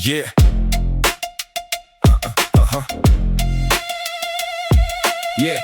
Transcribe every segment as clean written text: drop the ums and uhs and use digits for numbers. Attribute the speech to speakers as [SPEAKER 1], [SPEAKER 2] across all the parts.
[SPEAKER 1] Yeah. Yeah.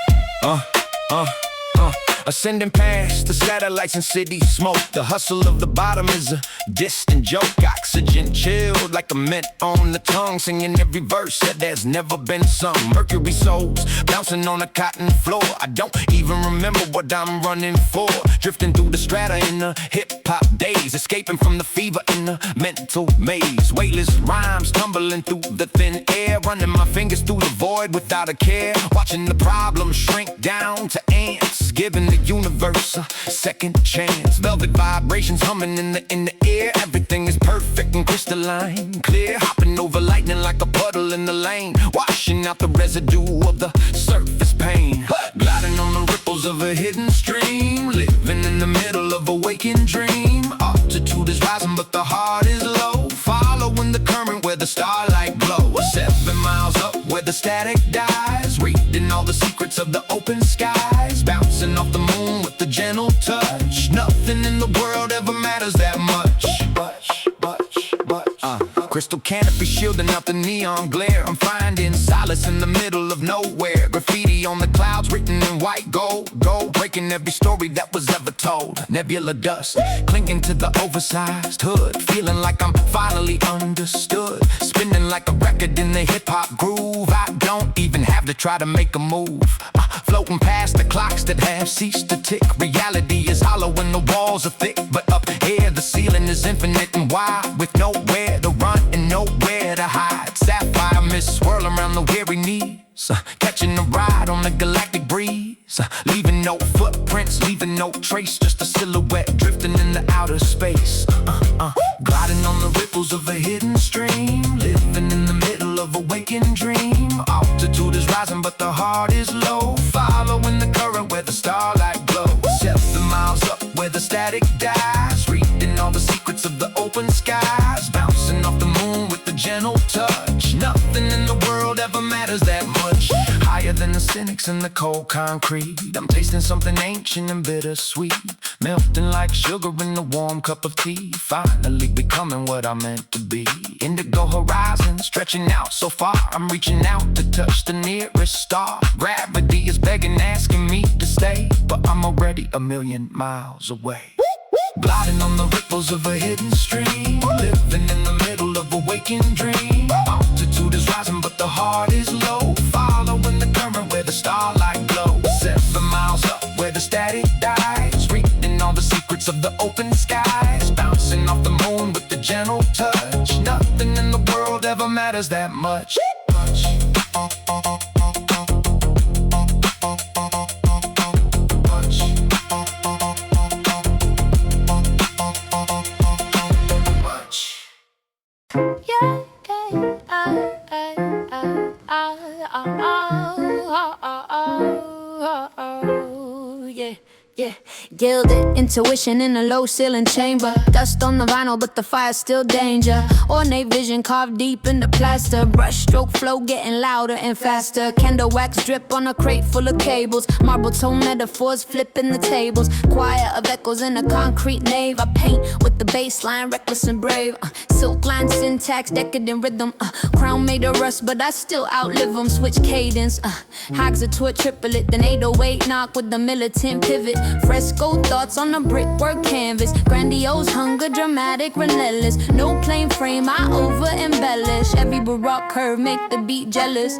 [SPEAKER 1] Ascending past the satellites and city smoke. The hustle of the bottom is a distant joke. Oxygen chilled like a mint on the tongue, singing every verse that has never been sung. Mercury souls bouncing on a cotton floor. I don't even remember what I'm running for. Drifting through the strata in the hip-hop days, escaping from the fever in the mental maze. Weightless rhymes tumbling through the thin air, running my fingers through the void without a care. Watching the problems shrink down to ants, giving the universe a second chance. Velvet vibrations humming in the air. Everything is perfect and crystalline clear. Hopping over lightning like a puddle in the lane, washing out the residue of the surface pain. Gliding on the ripples of a hidden stream, living in the middle of a waking dream. Altitude is rising but the heart is low, following the current where the starlight glows. 7 miles up where the static dies, reading all the secrets of the open skies. Bouncing off the moon with the gentle touch. Nothing in the world ever matters that much. Crystal canopy shielding out the neon glare. I'm finding solace in the middle of nowhere. Graffiti on the clouds written in white gold. Gold breaking every story that was ever told. Nebula dust clinging to the oversized hood, feeling like I'm finally understood. Spinning like a record in the hip-hop groove. I don't even have to try to make a move. Floating past the clocks that have ceased to tick. Reality is hollow and the walls are thick, but up here the ceiling is infinite and wide, with nowhere to run and nowhere to hide. Sapphire mist swirl around the weary knees, catching a ride on the galactic breeze, leaving no footprints, leaving no trace, just a silhouette drifting in the outer space. Gliding on the ripples of a hidden stream, living in the middle of a waking dream. Altitude is rising but the heart is low, following the current where the starlight glows. 7 miles up where the static dies, reading all the secrets of the open skies. Bouncing off the moon with the gentle touch. Nothing in the world ever matters that much. Higher than the cynics in the cold concrete, I'm tasting something ancient and bittersweet, melting like sugar in a warm cup of tea. Finally becoming what I'm meant to be. Indigo horizon stretching out so far, I'm reaching out to touch the nearest star. Gravity is begging, asking me to stay, but I'm already a million miles away. Gliding on the ripples of a hidden stream, living in the middle of a waking dream. Altitude is rising but the heart is low, following the current where the starlight glows. 7 miles up where the static dies, reading all the secrets of the open skies. Bouncing off the moon with the gentle touch. Nothing in the world ever matters that much.
[SPEAKER 2] Yeah. Gilded intuition in a low ceiling chamber. Dust on the vinyl but the fire's still danger. Ornate vision carved deep in the plaster. Brush stroke flow getting louder and faster. Candle wax drip on a crate full of cables. Marble tone metaphors flipping the tables. Choir of echoes in a concrete nave. I paint with the bass line reckless and brave. Silk line syntax decadent rhythm. Crown made of rust but I still outlive them. Switch cadence. Hogs to a triplet. Then 808 knock with the militant pivot. Fresco thoughts on a brickwork canvas. Grandiose hunger, dramatic, relentless. No plain frame, I over embellish. Every baroque curve make the beat jealous.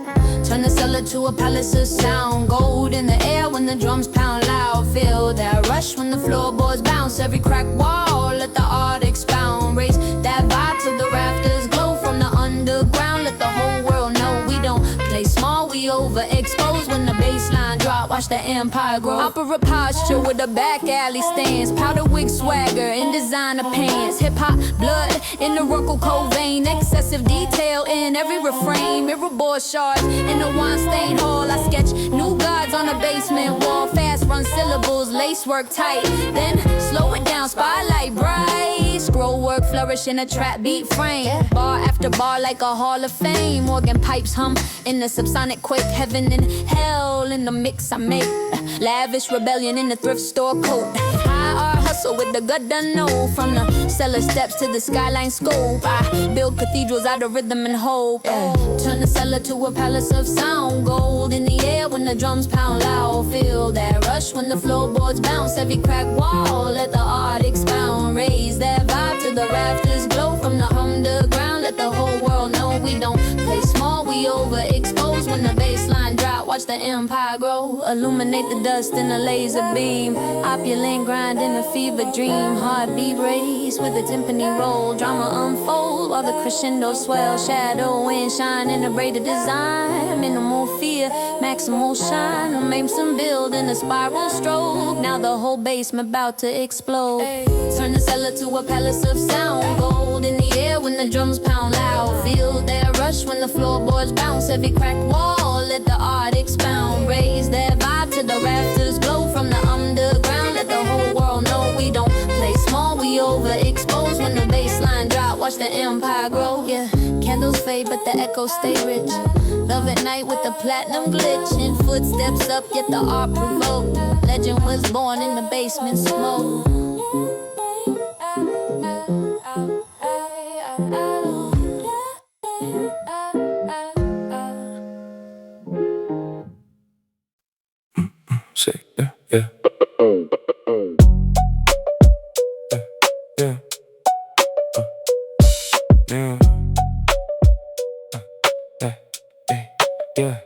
[SPEAKER 2] Turn the cellar to a palace of sound. Gold in the air when the drums pound loud. Feel that rush when the floorboards bounce. Every crack wall, let the art expound. Raise that vibe till the rafters glow from the underground. Let the whole world know we don't play small, we overexpose. When the baseline drop, watch the empire grow. Opera posture with a back alley stance. Powder wig swagger in designer pants. Hip-hop blood in the rococo vein. Excessive detail in every refrain. Mirror board shards in the wine stained hall. I sketch new gods on the basement wall. Fast run syllables, lace work tight. Then slow it down, spotlight bright. Scroll work flourish in a trap beat frame. Bar after bar like a hall of fame. Organ pipes hum in the subsonic quake. Heaven and hell in the mix I make. Lavish rebellion in the thrift store coat. High hustle with the gut done know. From the cellar steps to the skyline scope, I build cathedrals out of rhythm and hope. Turn the cellar to a palace of sound. Gold in the air when the drums pound loud. Feel that rush when the floorboards bounce. Every crack wall, let the art expound. Raise that vibe till the rafters glow. From the underground, let the whole world know we don't play small, we overexpose. When the baseline drop, watch the empire grow. Illuminate the dust in a laser beam. Opulent grind in a fever dream. Heartbeat race with a timpani roll. Drama unfold while the crescendo swell. Shadow and shine in a braided design. Minimal fear, maximal shine. A Mason build in a spiral stroke. Now the whole basement about to explode. Turn the cellar to a palace of sound. Gold in the air when the drums pound loud. Feel that rush when the floorboards bounce. Every cracked wall, let the art expound. Raise that vibe till the rafters glow. From the underground, let the whole world know we don't play small, we overexpose. When the baseline drop, watch the empire grow. Yeah, candles fade but the echoes stay rich. Love at night with the platinum glitch. And footsteps up, yet the art provoked. Legend was born in the basement smoke.
[SPEAKER 1] Say, yeah, yeah. Yeah. Yeah.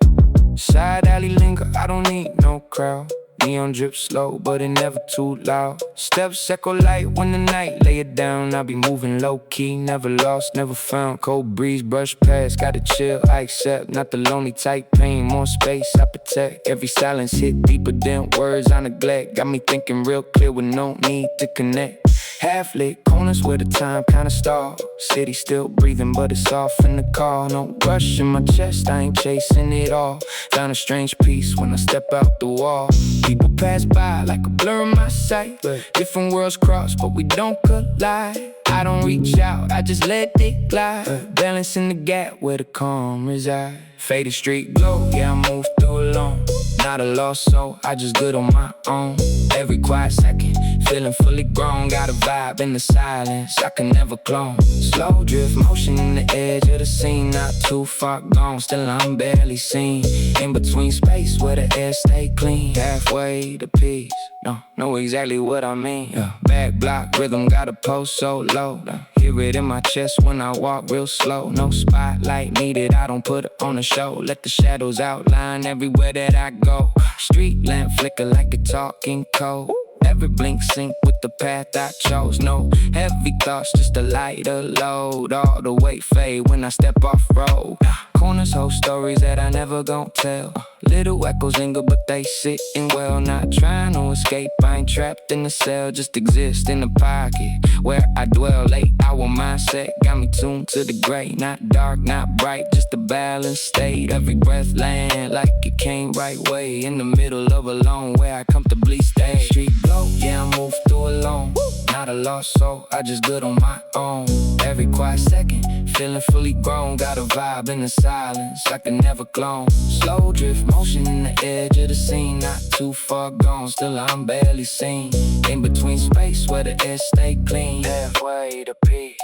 [SPEAKER 1] Side alley linger, I don't need no crowd. Neon drip slow, but it never too loud. Steps echo light when the night lay it down. I be moving low key, never lost, never found. Cold breeze brush past, gotta chill, I accept. Not the lonely type, pain, more space, I protect. Every silence hit deeper than words I neglect. Got me thinking real clear with no need to connect. Half lit corners where the time kinda stalled. City still breathing, but it's off in the car. No rush in my chest, I ain't chasing it all. Found a strange peace when I step out the wall. People pass by like a blur in my sight. Different worlds cross, but we don't collide. I don't reach out, I just let it glide. Balancing the gap where the calm reside. Faded street glow, yeah, I move through alone. Not a lost soul, I just good on my own. Every quiet second, feeling fully grown. Got a vibe in the silence, I can never clone. Slow drift motion in the edge of the scene. Not too far gone, still I'm barely seen. In between space where the air stay clean. Halfway to peace, no, know exactly what I mean. Back block rhythm, got a post so low. Hear it in my chest when I walk real slow. No spotlight needed, I don't put it on a show. Let the shadows outline everywhere that I go. Street lamp flicker like a talking code. Every blink sync with the path I chose. No heavy thoughts, just a lighter load. All the way fade when I step off road. Corners hold stories that I never gon' tell. Little echoes linger, but they sitting well. Not trying to escape, I ain't trapped in a cell. Just exist in the pocket where I dwell. Late hour mindset got me tuned to the gray. Not dark, not bright, just a balanced state. Every breath land like it came right way. In the middle of a long where I comfortably stay. Street glow, yeah, I move through alone. Not a lost soul, I just good on my own. Every quiet second, feeling fully grown. Got a vibe in the silence, I can never clone. Slow drift motion in the edge of the scene. Not too far gone, still I'm barely seen. In between space where the air stay clean. Halfway to peace,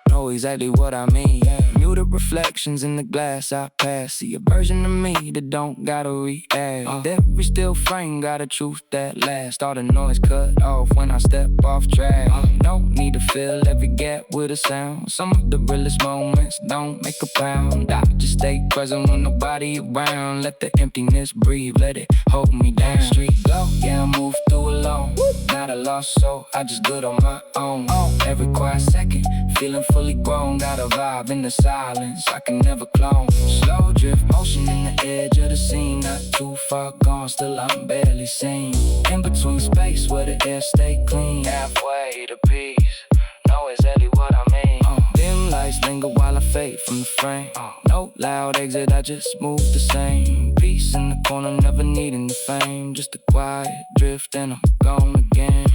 [SPEAKER 1] know exactly what I mean. Muted reflections in the glass I pass. See a version of me that don't gotta react. Every still frame got a truth that lasts. All the noise cut off when I step off track. No need to fill every gap with a sound. Some of the realest moments don't make a pound. I just stay present when nobody around. Let the emptiness breathe, let it hold me down. Street glow, yeah, I move through alone. Not a lost soul, I just good on my own. Every quiet second, feeling fully grown. Got a vibe in the silence, I can never clone. Slow drift motion in the edge of the scene. Not too far gone, still I'm barely seen. In between space where the air stay clean. Halfway to peace, know exactly what I mean. Dim lights linger while I fade from the frame. No loud exit, I just move the same. Peace in the corner, never needing the fame. Just a quiet drift and I'm gone again.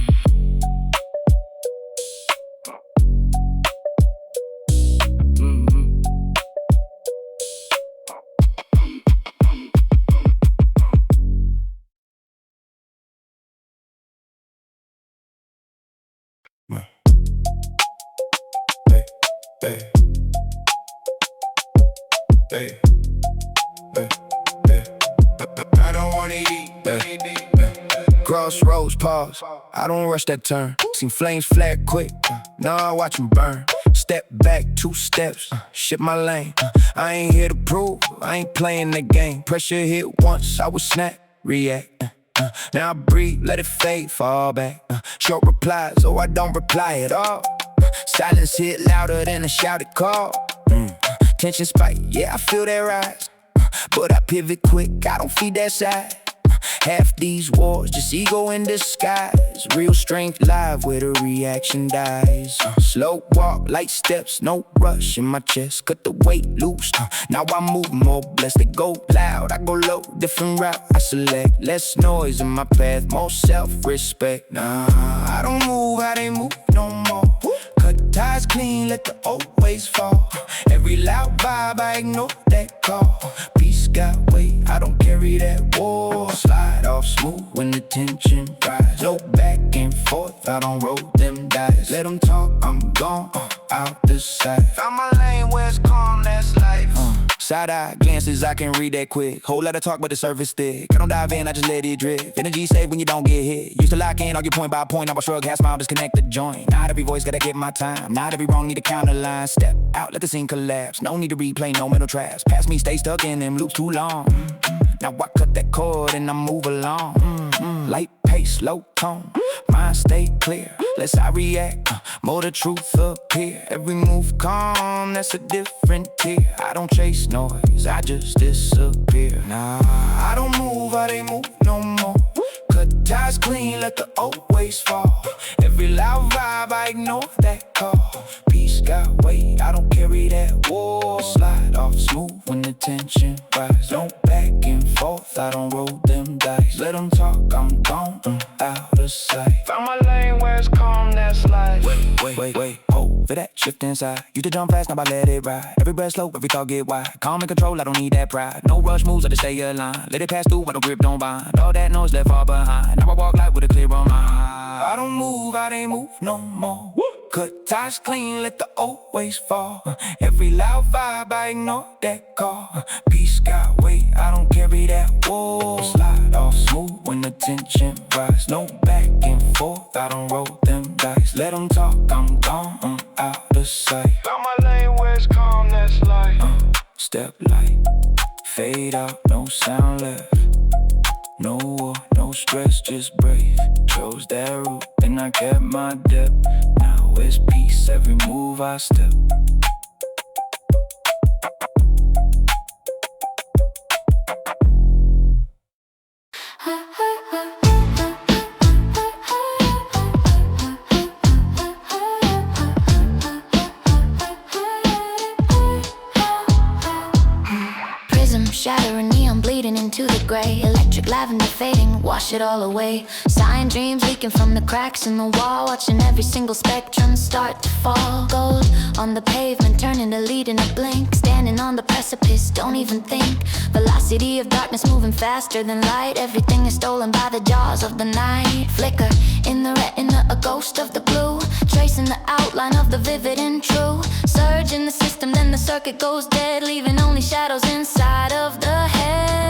[SPEAKER 1] Hey. Hey. Hey. Hey. I don't wanna eat. Crossroads, pause. I don't rush that turn. Seen flames flare quick. Now I watch them burn. Step back, 2 steps. Shit my lane. I ain't here to prove. I ain't playing the game. Pressure hit once, I would snap, react. Now I breathe, let it fade, fall back. Short replies, oh I don't reply at all. Silence hit louder than a shouted call. Tension spike, yeah I feel that rise. But I pivot quick, I don't feed that side. Half these wars, just ego in disguise. Real strength live where the reaction dies. Slow walk, light steps, no rush in my chest. Cut the weight loose, now I move more blessed. They go loud, I go low, different route I select. Less noise in my path, more self-respect. Nah, I don't move how they move no more. Cut ties clean, let the old ways fall. Every loud vibe, I ignore that call. Peace got weight, I don't carry that war. Slide off smooth when the tension rise. No back and forth, I don't roll them dice. Let them talk, I'm gone, out the sight. Found my lane where it's calm, that's life. Side-eye glances, I can read that quick. Whole lot of talk, but the surface thick. I don't dive in, I just let it drift. Energy safe when you don't get hit. Used to lock in, argue point by point. Now I shrug, half smile, disconnect the joint. Not every voice gotta get my time. Not every wrong need a counter line. Step out, let the scene collapse. No need to replay, no mental traps. Past me, stay stuck in them loops too long. Now I cut that cord and I move along. Light pace, low tone. Mind stay clear, less I react, more the truth appear. Every move calm, that's a different tier. I don't chase noise, I just disappear. Nah, I don't move how they move no more. Cut ties clean, let the old ways fall. Every loud vibe, I ignore that call. Peace got weight, I don't carry that war. Slide off smooth when the tension rise. Don't back and forth, I don't roll them dice. Let them talk, I'm gone, out of sight. Found my lane where it's calm, that's life. Wait, hold for that shift inside. You to jump fast, now I let it ride. Every breath slow, every thought get wide. Calm and control, I don't need that pride. No rush moves, I just stay aligned. Let it pass through, I don't grip, don't bind. All that noise left far behind. Now I walk life with a clear on mind. I don't move, I ain't move no more. Cut ties clean, let the old ways fall. Every loud vibe, I ignore that call. Peace got weight, I don't carry that war. Slide off smooth when the tension rise. No back and forth, I don't roll them dice. Let them talk, I'm gone, out of sight. Found my lane where it's calm, that's life. Step light, fade out, no sound left. No war, no stress, just brave. Chose that route, and I kept my depth. Now it's peace, every move I step.
[SPEAKER 2] Shattering neon bleeding into the gray. Electric lavender fading, wash it all away. Sighing dreams leaking from the cracks in the wall. Watching every single spectrum start to fall. Gold on the pavement, turning to lead in a blink. Standing on the precipice, don't even think. Velocity of darkness moving faster than light. Everything is stolen by the jaws of the night. Flicker in the retina, a ghost of the blue. Tracing the outline of the vivid and true. Surge in the system, then the circuit goes dead. Leaving only shadows inside of the head.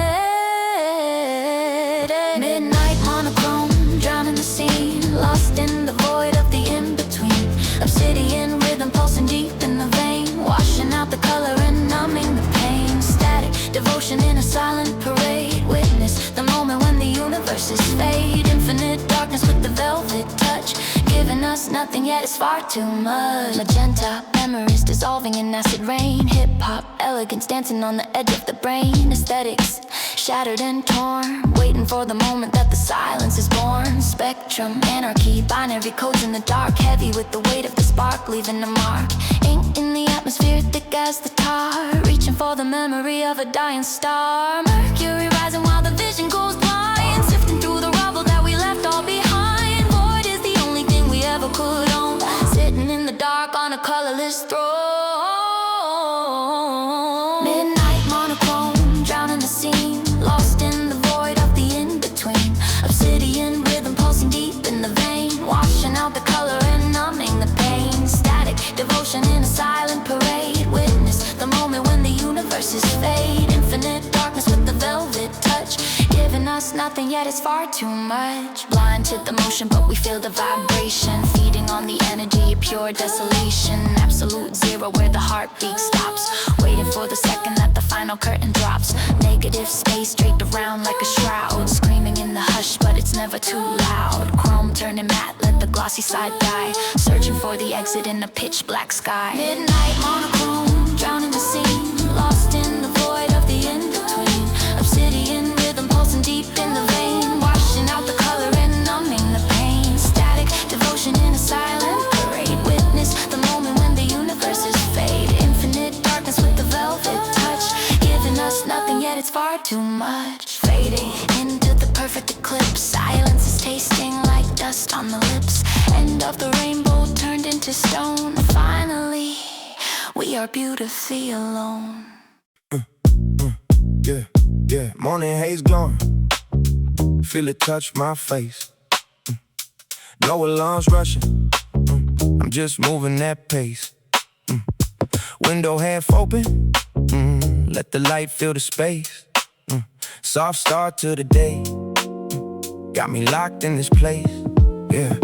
[SPEAKER 2] Midnight monochrome, drowning the scene. Lost in the void of the in-between. Obsidian rhythm pulsing deep in the vein. Washing out the color and numbing the pain. Static devotion in a silent parade. Witness the moment when the universes fade. Infinite darkness with the velvet touch. Giving us nothing yet it's far too much. Magenta memories dissolving in acid rain. Hip-hop elegance dancing on the edge of the brain. Aesthetics shattered and torn. Waiting for the moment that the silence is born. Spectrum, anarchy, binary codes in the dark. Heavy with the weight of the spark, leaving a mark. Ink in the atmosphere, thick as the tar. Reaching for the memory of a dying star. Mercury rising while the vision goes blind. Sifting through the rubble that we left all behind. Void is the only thing we ever could own. Sitting in the dark on a colorless throne. Midnight monochrome, drowning the scene. Lost in the void of the in-between. Obsidian rhythm pulsing deep in the vein. Washing out the color and numbing the pain. Static devotion in a silent nothing yet it's far too much. Blind to the motion but we feel the vibration, feeding on the energy of pure desolation. Absolute zero where the heartbeat stops, waiting for the second that the final curtain drops. Negative space draped around like a shroud, screaming in the hush but it's never too loud. Chrome turning matte, let the glossy side die, searching for the exit in a pitch black sky. Midnight monochrome, drowning the scene, lost in the void of the in-between. Obsidian rhythm pulsing deep in the vein, washing out the color and numbing the pain. Static devotion in a silent parade, witness the moment when the universe is fade. Infinite darkness with the velvet touch, giving us nothing yet it's far too much. Fading into the perfect eclipse, silence is tasting like dust on the lips. End of the rainbow turned into stone. Finally, we are beautifully alone.
[SPEAKER 1] Yeah, yeah, morning haze glowing, feel it touch my face. No alarms rushing, I'm just moving at pace. Window half open, let the light fill the space. Soft start to the day, got me locked in this place. Yeah,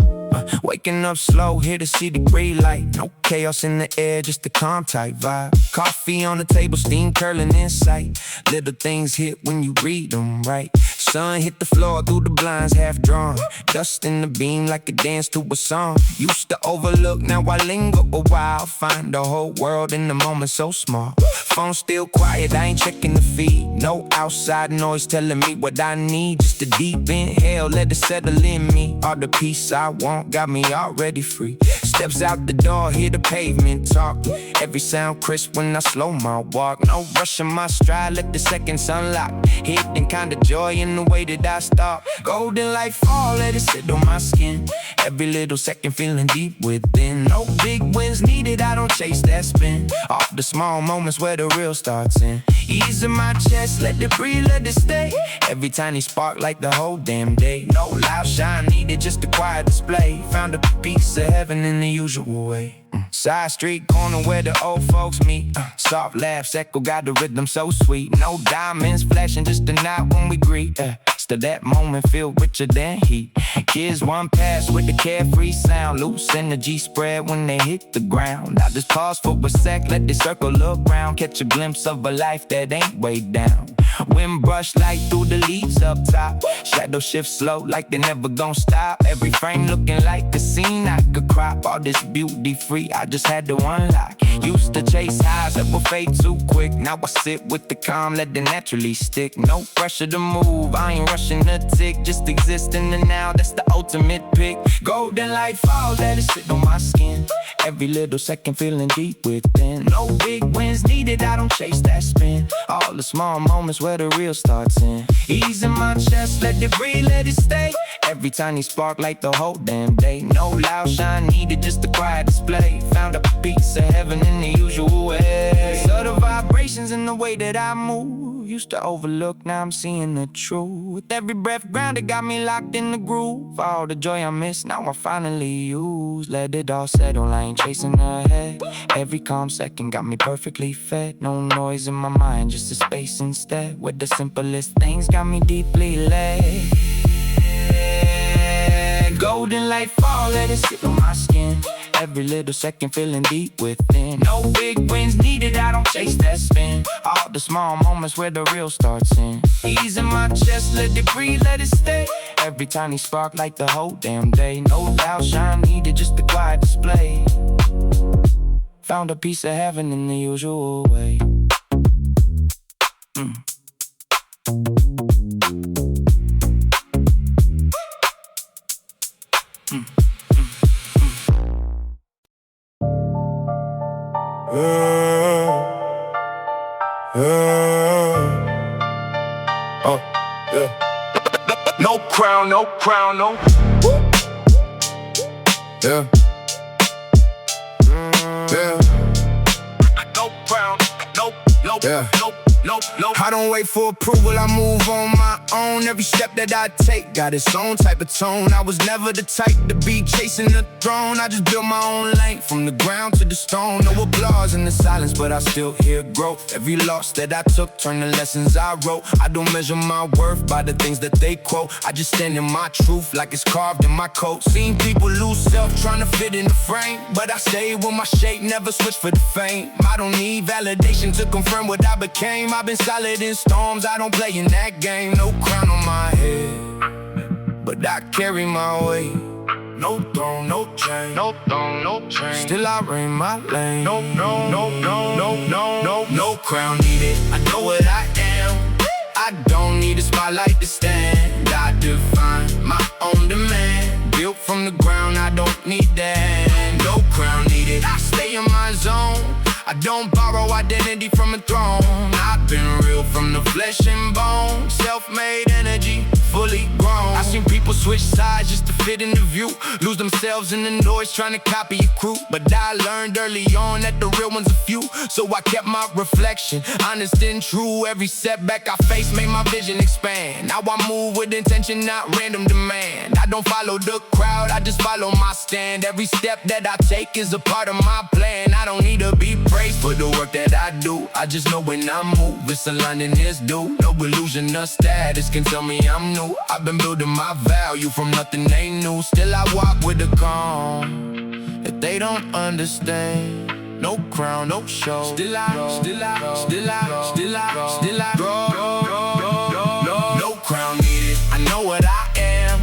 [SPEAKER 1] waking up slow, here to see the gray light. No chaos in the air, just a calm type vibe. Coffee on the table, steam curling in sight. Little things hit when you read them right. Sun hit the floor through the blinds half drawn, dust in the beam like a dance to a song. Used to overlook, now I linger a while, find the whole world in the moment so small. Phone still quiet, I ain't checking the feed. No outside noise telling me what I need. Just a deep inhale, let it settle in me. All the peace I want got me already free. Steps out the door, hear the pavement talk. Every sound crisp when I slow my walk. No rushing my stride, let the seconds unlock. Hidden kind of joy in the way that I stop. Golden light fall, let it sit on my skin. Every little second feeling deep within. No big wins needed, I don't chase that spin. Off the small moments where the real starts in. Ease in my chest, let it breathe, let it stay. Every tiny spark like the whole damn day. No loud shine needed, just a quiet display. Found a piece of heaven in the usual way. Side street corner where the old folks meet. Soft laughs echo, got the rhythm so sweet. No diamonds flashing, just a nod when we greet. Still that moment feel richer than heat. Kids one pass with the carefree sound. Loose energy spread when they hit the ground. I just pause for a sec, let the circle look round. Catch a glimpse of a life that ain't way down. Wind brush light through the leaves up top. Shadow shift slow like they never gon' stop. Every frame looking like a scene I could crop. All this beauty free, I just had to unlock. Used to chase highs that would fade too quick. Now I sit with the calm, let it naturally stick. No pressure to move, I ain't rushing to tick. Just exist in the now, that's the ultimate pick. Golden light fall, let it sit on my skin. Every little second feeling deep within. No big wins needed, I don't chase that spin. All the small moments where the real starts in. Ease in my chest, let it breathe, let it stay. Every tiny spark like the whole damn day. No loud shine needed, just a quiet display. Found a piece of heaven in the usual way. Subtle vibrations in the way that I move. Used to overlook, now I'm seeing the truth. With every breath grounded, got me locked in the groove. All the joy I missed, now I finally use. Let it all settle, I ain't chasing ahead. Every calm second got me perfectly fed. No noise in my mind, just a space instead. Where the simplest things got me deeply led. Golden light fall, let it sit on my skin. Every little second feeling deep within. No big wins needed, I don't chase that spin. All the small moments where the real starts in. Ease in my chest, let it breathe, let it stay. Every tiny spark like the whole damn day. No loud shine needed, just a quiet display. Found a piece of heaven in the usual way. No crown, no crown, no. Yeah. Yeah. No crown, no, no, no, I don't wait for approval, I move on my own. Every step that I take got its own type of tone. I was never the type to be chasing the throne. I just built my own lane from the ground to the stone. No applause in the silence, but I still hear growth. Every loss that I took turned to lessons I wrote. I don't measure my worth by the things that they quote. I just stand in my truth like it's carved in my coat. Seen people lose self trying to fit in the frame, but I stay with my shape, never switch for the fame. I don't need validation to confirm what I became. I've been solid in storms, I don't play in that game. No crown on my head, but I carry my weight. No throne, no chain. No throne, no chain. Still I reign my lane. No crown needed. I know what I am. I don't need a spotlight to stand. I define my own demand. Built from the ground, I don't need that. No crown needed. I stay in my zone. I don't borrow identity from a throne. I've been real from the flesh and bone. Self-made energy, fully grown. I seen people switch sides just to fit in the view. Lose themselves in the noise trying to copy a crew. But I learned early on that the real ones are few. So I kept my reflection honest and true. Every setback I faced made my vision expand. Now I move with intention, not random demand. I don't follow the crowd, I just follow my stand. Every step that I take is a part of my plan. I don't need to be praised for the work that I do. I just know when I move, it's aligned and it's due. No illusion of status can tell me I'm new. I've been building my value from nothing they knew. Still I walk with a calm if they don't understand. No crown, no show. Still I grow. No crown needed. I know what I am.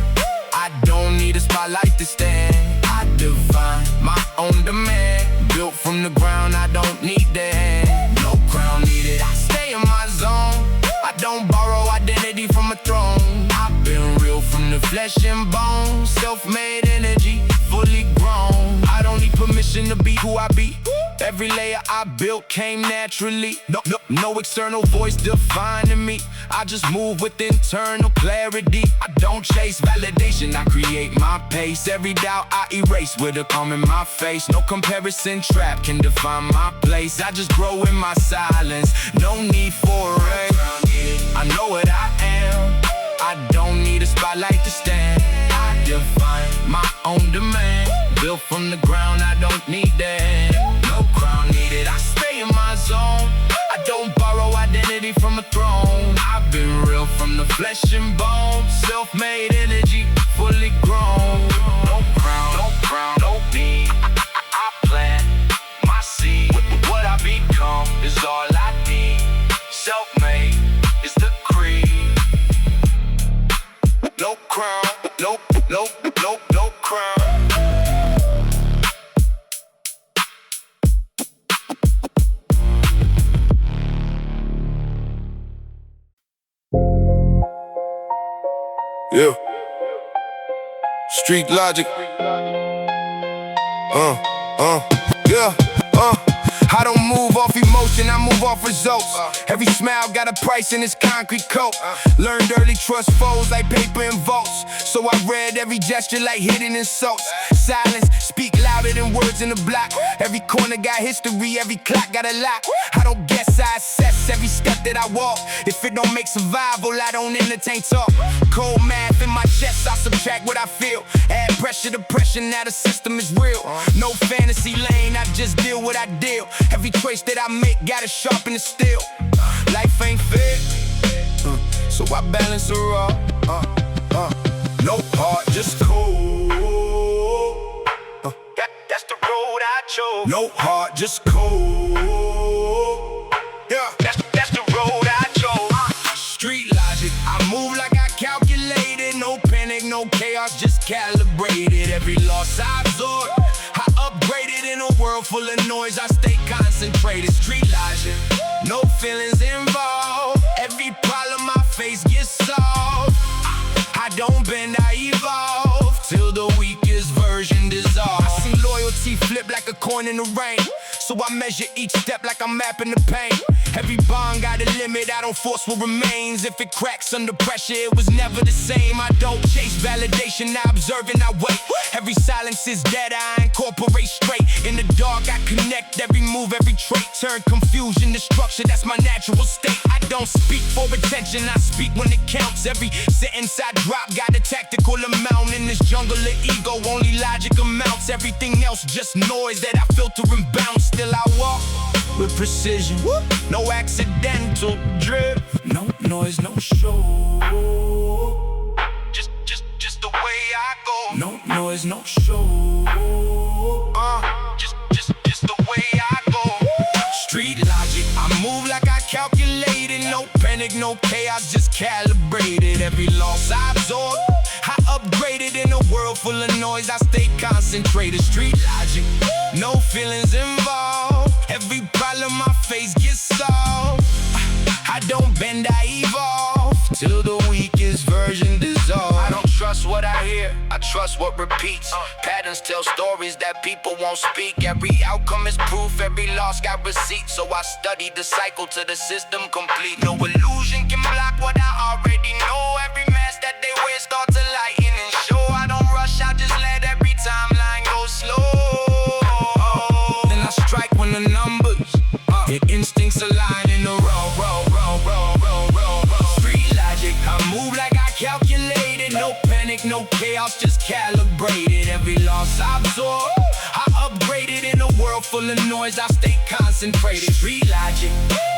[SPEAKER 1] I don't need a spotlight to stand. I define my own demand. Built from the ground, I don't need that. No crown needed. I stay in my zone. I don't borrow identity from a throne. I've been real from the flesh and bone. Self-made energy, fully grown. I don't need permission to be who I be. Every layer I built came naturally. No external voice defining me. I just move with internal clarity. I don't chase validation, I create my pace. Every doubt I erase with a calm in my face. No comparison trap can define my place. I just grow in my silence, no need for a raise. I know what I am. I don't need a spotlight to stand. I define my own demand. Built from the ground, I don't need that. No crown needed. I stay in my zone. I don't borrow identity from a throne. I've been real from the flesh and bone. Self-made energy, fully grown. No crown, no need. I plant my seed. What I become is all I need. Self-made is the creed. No crown, no crown. Yeah. Street logic. Yeah. I don't move off emotion, I move off results. Every smile got a price in this concrete coat. Learned early trust foes like paper and vaults. So I read every gesture like hidden insults. Silence speak louder than words in the block. Every corner got history, every clock got a lock. I don't guess, I assess every step that I walk. If it don't make survival, I don't entertain talk. Cold math in my chest, I subtract what I feel. Add pressure to pressure, now the system is real. No fantasy lane, I just deal what I deal. Every choice that I make gotta sharpen the steel. Life ain't fair, so I balance her up. No heart, just cold. That's the road I chose. No heart, just cold. Yeah, that's the road I chose. Street logic, I move like I calculated. No panic, no chaos, just calibrated. Every loss I absorb, I upgraded. In a world full of noise, I stay concentrated. Street logic, no feelings involved. Every problem I face gets solved. I don't bend, I evolve till the weakest version dissolve. I see loyalty flip like a coin in the rain, so I measure each step like I'm mapping the pain. Every bond got a limit, I don't force what remains. If it cracks under pressure, it was never the same. I don't chase validation, I observe and I wait. Every silence is dead, I ain't incorporate straight. In the dark, I connect every move, every trait. Turn confusion to structure, that's my natural state. I don't speak for attention, I speak when it counts. Every sentence I drop got a tactical amount. In this jungle of ego, only logic amounts. Everything else just noise that I filter and bounce. Still I walk with precision, no accidental drift. No noise, no show. Just the way I go. No noise, no show. Just the way I go. Street logic, I move like I calculated. No panic, no chaos, just calibrated. Every loss I absorb, I upgraded. In a world full of noise, I stay concentrated. Street logic, no feelings involved. Every problem I face gets solved. I don't bend, I evolve till the weakest version dissolve. I don't trust what I hear, I trust what repeats. Patterns tell stories that people won't speak. Every outcome is proof, every loss got receipts. So I study the cycle till the system complete. No illusion can block what I already know. Every mask that they wear starts to lighten and show. I don't rush, I just let every timeline go slow. Then I strike when the numbers hit instincts align in a row. Street logic, I move like I calculated. No panic, no chaos, just calibrated. Every loss I absorb, I upgraded. In a world full of noise, I stay concentrated. Street logic,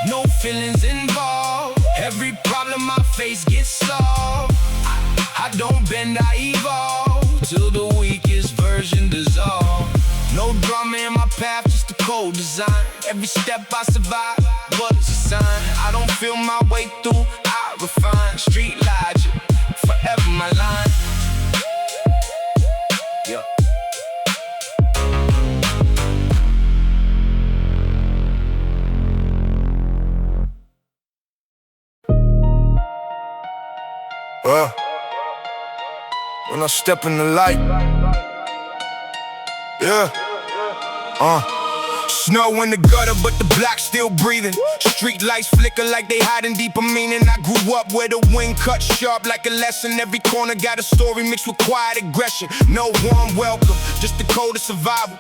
[SPEAKER 1] no feelings involved. Every problem I face gets solved. I don't bend, I evolve till the weakest version dissolve. No drama in my path, just a cold design. Every step I survive was a sign. I don't feel my way through, I refine. Street logic, forever my line. Yeah. When I step in the light, yeah. Snow in the gutter, but the block still breathing. Street lights flicker like they hiding deeper meaning. I grew up where the wind cut sharp like a lesson. Every corner got a story mixed with quiet aggression. No warm welcome, just the code of survival.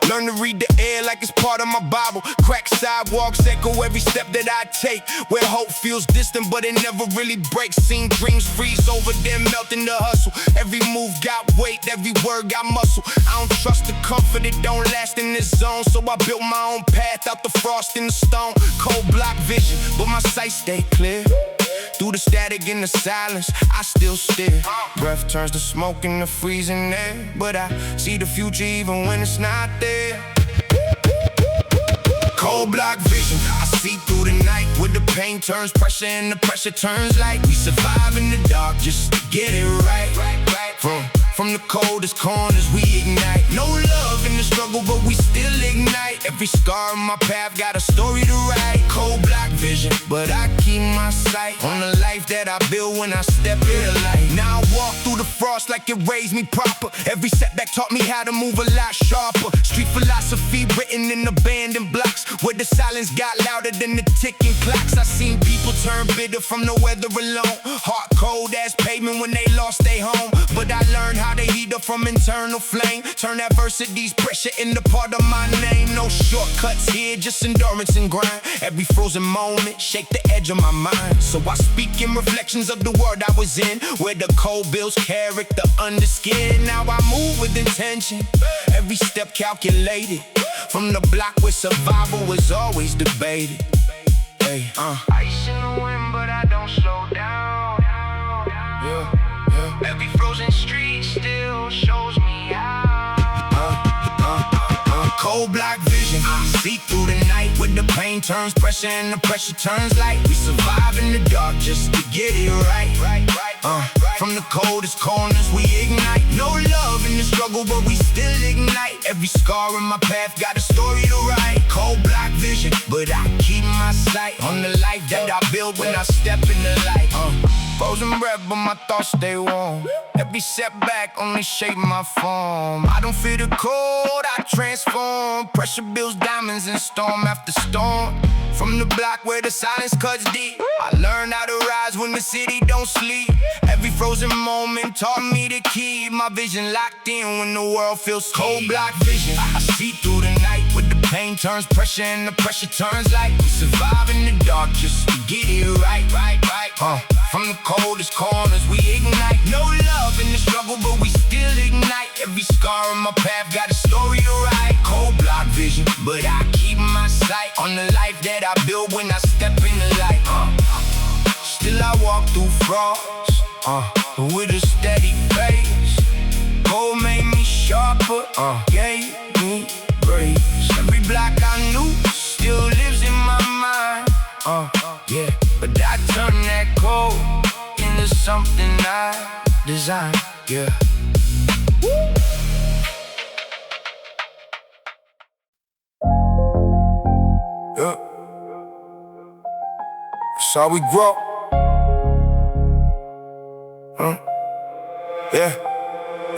[SPEAKER 1] Learn to read the air like it's part of my Bible. Crack sidewalks echo every step that I take. Where hope feels distant but it never really breaks. Seen dreams freeze over then melt in the hustle. Every move got weight, every word got muscle. I don't trust the comfort, it don't last in this zone. So I built my own path out the frost in the stone. Cold block vision, but my sight stay clear. Through the static in the silence, I still stare. Breath turns to smoke in the freezing air, but I see the future even when it's not there. Cold block vision, I see through the night. Where the pain turns pressure and the pressure turns light. We survive in the dark just to get it right. From the coldest corners we ignite. No love in the struggle but we still ignite. Every scar on my path got a story to write. Cold block vision, but I keep my sight on the life that I build when I step in the light. Now I walk through the frost like it raised me proper. Every setback taught me how to move a lot sharper. Street philosophy written in abandoned blocks, where the silence got louder than the ticking clocks. I seen people turn bitter from the weather alone. Heart cold as pavement when they lost their home. But I learned how to heat up from internal flame. Turn adversity's pressure into part of my name. No shortcuts here, just endurance and grind. Every frozen moment shake the edge of my mind. So I speak in reflections of the world I was in, where the cold builds character under skin. Now I move with intention, every step calculated. From the block where survival was always debated. Hey, Ice in the wind, but I don't slow down. Every frozen street still shows me how. Cold block vision, see through the night. Where the pain turns pressure and the pressure turns light. We survive in the dark just to get it right. From the coldest corners we ignite. No love in the struggle but we still ignite. Every scar in my path got a story to write. Cold block vision, but I keep my sight on the life that I build when I step in the light. Frozen breath, but my thoughts stay warm. Every setback only shape my form. I don't feel the cold, I transform. Pressure builds diamonds in storm after storm. From the block where the silence cuts deep, I learned how to rise when the city don't sleep. Every frozen moment taught me to keep my vision locked in when the world feels cold. Block vision, I see through the night. With the pain turns pressure and the pressure turns light. We survive in the dark just to get it right. From the coldest corners we ignite. No love in the struggle but we still ignite. Every scar on my path got a story to write. Cold block vision, but I keep my sight on the life that I build when I step in the light. Still I walk through frost, with a steady pace. Cold made me sharper, gave me grace. Every block I knew still lives in my mind, yeah. But I turn that cold into something I design, yeah. Yeah. That's how we grow. Yeah.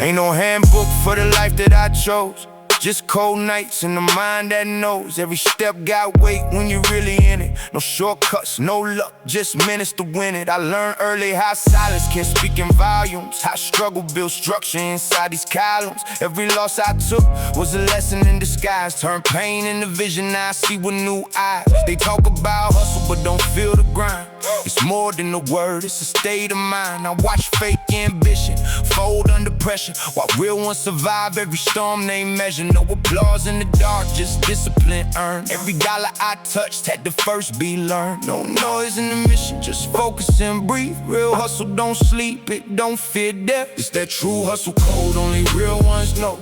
[SPEAKER 1] Ain't no handbook for the life that I chose. Just cold nights and the mind that knows. Every step got weight when you're really in it. No shortcuts, no luck, just minutes to win it. I learned early how silence can speak in volumes, how struggle builds structure inside these columns. Every loss I took was a lesson in disguise. Turn pain into vision, now I see with new eyes. They talk about hustle but don't feel the grind. It's more than a word, it's a state of mind. I watch fake ambition fold under pressure, while real ones survive every storm they measure. No applause in the dark, just discipline earned. Every dollar I touched had to first be learned. No noise in the mission, just focus and breathe. Real hustle don't sleep, it don't fear death. It's that true hustle code only real ones know.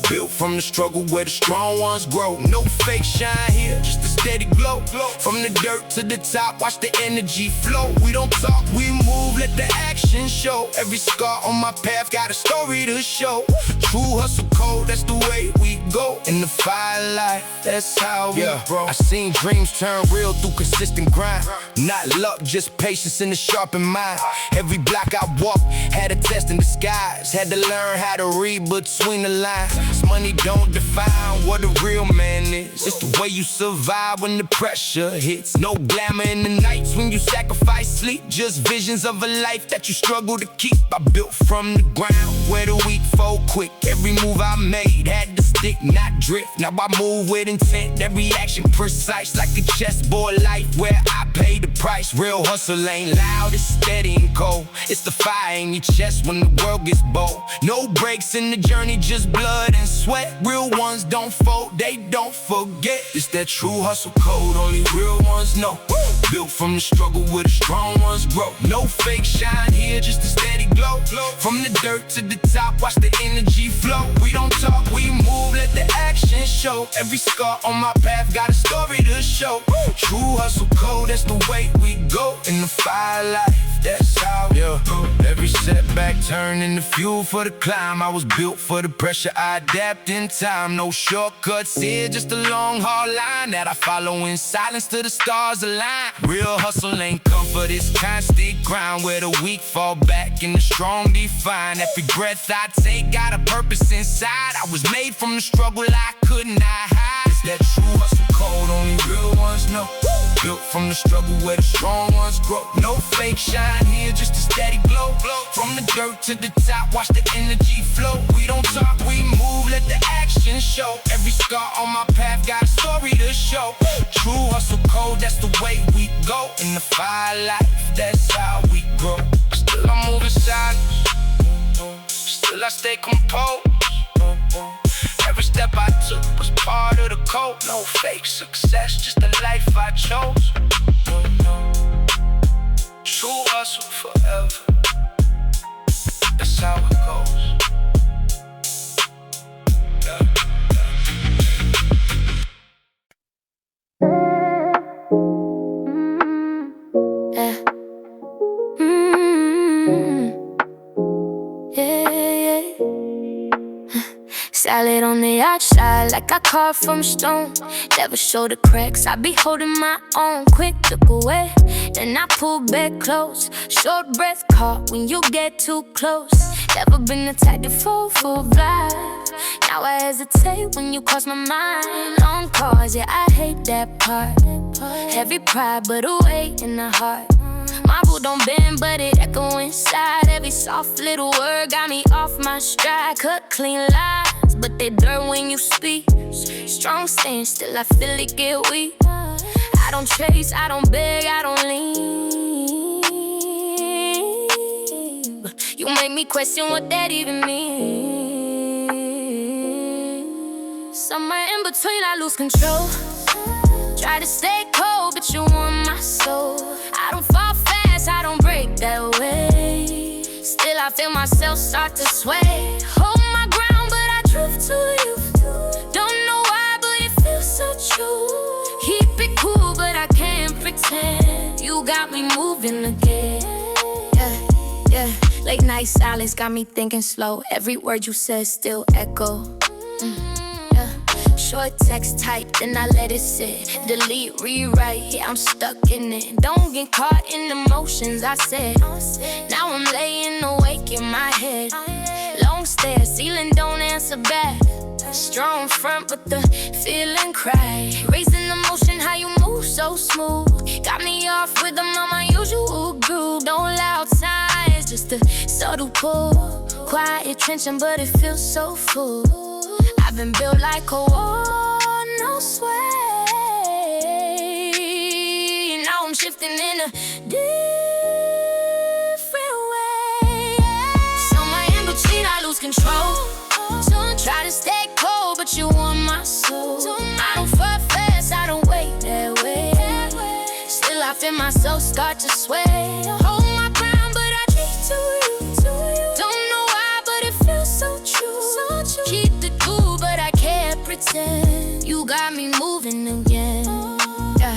[SPEAKER 1] Built from the struggle where the strong ones grow. No fake shine here, just a steady glow. From the dirt to the top, watch the energy flow. We don't talk, we move, let the action show. Every scar on my path got a story to show. True hustle code, that's the way we go. In the firelight, that's how we grow. I seen dreams turn real through consistent grind. Not luck, just patience in the sharpened mind. Every block I walked had a test in disguise. Had to learn how to read between the lines. This money don't define what a real man is. It's the way you survive when the pressure hits. No glamour in the nights when you sacrifice sleep. Just visions of a life that you struggle to keep. I built from the ground where the weak fold quick. Every move I made had to stick, not drift. Now I move with intent, every action precise. Like a chessboard life where I pay the price. Real hustle ain't loud, it's steady and cold. It's the fire in your chest when the world gets bold. No breaks in the journey, just blood and sweat. Real ones don't fold, they don't forget. It's that true hustle code, only real ones know. Built from the struggle where the strong ones grow. No fake shine here, just a steady glow. From the dirt to the top, watch the energy flow. We don't talk, we move, let the action show. Every scar on my path got a story to show. True hustle code, that's the way we go. In the fire life, that's how we go. Every setback turn into fuel for the climb. I was built for the pressure, I adapt in time. No shortcuts here, just a long hard line that I follow in silence till the stars align. Real hustle ain't come for this constant grind, where the weak fall back and the strong define. Every breath I take got a purpose inside. I was made from the struggle, I could not hide. It's that true hustle code, only real ones know. Built from the struggle where the strong ones grow. No fake shine here, just a steady glow. From the dirt to the top, watch the energy flow. We don't talk, we move, let the action show. Every scar on my path got a story to show. True hustle code, that's the way we go. In the fire life, that's how we grow. Still I'm moving silence, still I stay composed. Every step I took was part of the code. No fake success, just the life I chose. True hustle forever, that's how it goes.
[SPEAKER 2] Salad on the Slide, slide like I carved from stone. Never show the cracks, I be holding my own. Quick look away, then I pull back close. Short breath caught when you get too close. Never been the type to fall for a vibe. Now I hesitate when you cross my mind. Long cause, yeah, I hate that part. Heavy pride, but a weight in the heart. Marble don't bend, but it echo inside. Every soft little word got me off my stride. Cut clean lines, but they dirt when you speak. Strong stand, still I feel it get weak. I don't chase, I don't beg, I don't leave. You make me question what that even means. Somewhere in between I lose control. Try to stay cold, but you want my soul. I don't fall fast, I don't break that way. Still I feel myself start to sway. Hold my ground, but I drift to you. Don't know why, but it feels so true. Keep it cool, but I can't pretend. You got me moving again. Yeah, yeah. Late night silence got me thinking slow. Every word you said still echo. Short text type, then I let it sit. Delete, rewrite, yeah, I'm stuck in it. Don't get caught in emotions, I said. Now I'm laying awake in my head. Long stare, ceiling don't answer back. Strong front, but the feeling crack. Raising emotion, how you move so smooth. Got me off rhythm on my usual groove. Don't loud signs, just a subtle pull. Quiet tension, but it feels so full. I've been built like a wall, no sway. Now I'm shifting in a different way. Somewhere in between I lose control. Try to stay cold, but you want my soul. I don't fall fast, I don't wait that way. Still I feel myself start to sway. Hold my ground, but I drift to you. Don't know why, but it feels so true. Keep it cool, but I can't pretend. You got me moving again. Yeah,